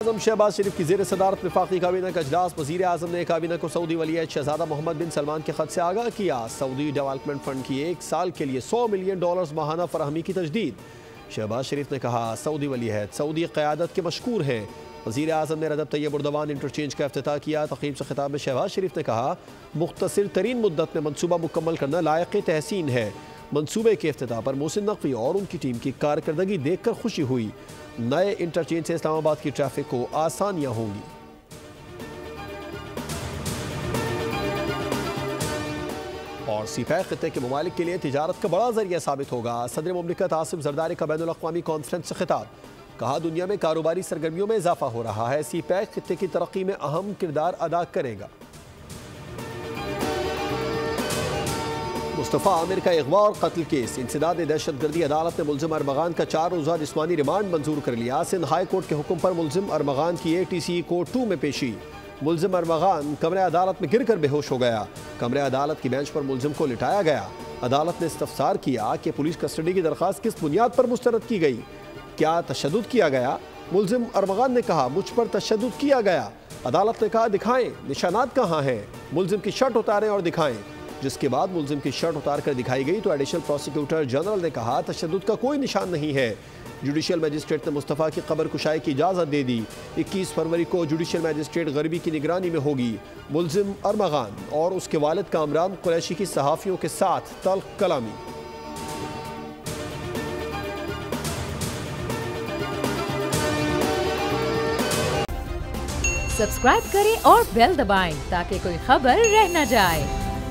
आज़म शहबाज शरीफ की ज़ेर सदारत वफाकी काबीना का अजलास। वज़ीर आज़म ने काबीना को सऊदी वलीअहद शहज़ादा मोहम्मद बिन सलमान के ख़त से आगाह किया। सऊदी डेवलपमेंट फ़ंड की 1 साल के लिए $100 मिलियन माहाना फराहमी की तजदीद। शहबाज शरीफ ने कहा, सऊदी वलीअहद सऊदी क़यादत के मशकूर हैं। वज़ीर आज़म ने रजब तैयब उर्दवान इंटरचेंज का इफ्तिताह किया। तक़रीब से खिताब में शहबाज शरीफ ने कहा, मुख्तसर तरीन मुद्दत में मनसूबा मुकम्मल करना लायक़ तहसीन है। मनसूबे के इफ्तिताह पर मोहसिन नकवी और उनकी टीम की कारकर्दगी देख कर खुशी हुई। नए इंटरचेंज से इस्लामाबाद की ट्रैफिक को आसानियां होंगी। और सीपैक खित्ते के ममालिक के लिए तिजारत का बड़ा जरिया साबित होगा। सदर मुमलिकत आसिफ जरदारी का बैनुल अक़वामी कॉन्फ्रेंस से खिताब। कहा, दुनिया में कारोबारी सरगर्मियों में इजाफा हो रहा है। सीपैक खित्ते की तरक्की में अहम किरदार अदा करेगा। मुस्तफ़ा आमिर का अगवा और कत्ल केस, इंसदाद दहशतगर्दी। अदालत ने मुल्जिम अरमगान का 4 रोज़ा जिस्मानी रिमांड मंजूर कर लिया। सिंध हाई कोर्ट के हुक्म पर मुल्जिम अरमगान की ATC कोर्ट 2 में पेशी। मुल्जिम अरमगान कमरे अदालत में गिरकर बेहोश हो गया। कमरे अदालत की बेंच पर मुल्जिम को लिटाया गया। अदालत ने इस्तफसार किया कि पुलिस कस्टडी की दरख्वास्त किस बुनियाद पर मुस्तरद की गई, क्या तशद्दुद किया गया। मुल्जिम अरमगान ने कहा, मुझ पर तशद्दुद किया गया। अदालत ने कहा, दिखाएं निशानात कहाँ हैं। मुल्जिम की शर्ट उतारें और दिखाएं। जिसके बाद मुल्जिम की शर्ट उतार कर दिखाई गई तो एडिशनल प्रोसिक्यूटर जनरल ने कहा, तशद्दुद का कोई निशान नहीं है। जुडिशल मजिस्ट्रेट ने मुस्तफ़ा की कब्र कुशाई की इजाज़त दे दी। 21 फरवरी को जुडिशल मजिस्ट्रेट गरबी की निगरानी में होगी। मुल्जिम अरमगान और उसके वालिद कामरान कुरैशी की सहाफ़ियों के साथ तल्ख कलामी। सब्सक्राइब करें और बेल दबाएं ताकि कोई खबर रह न जाए।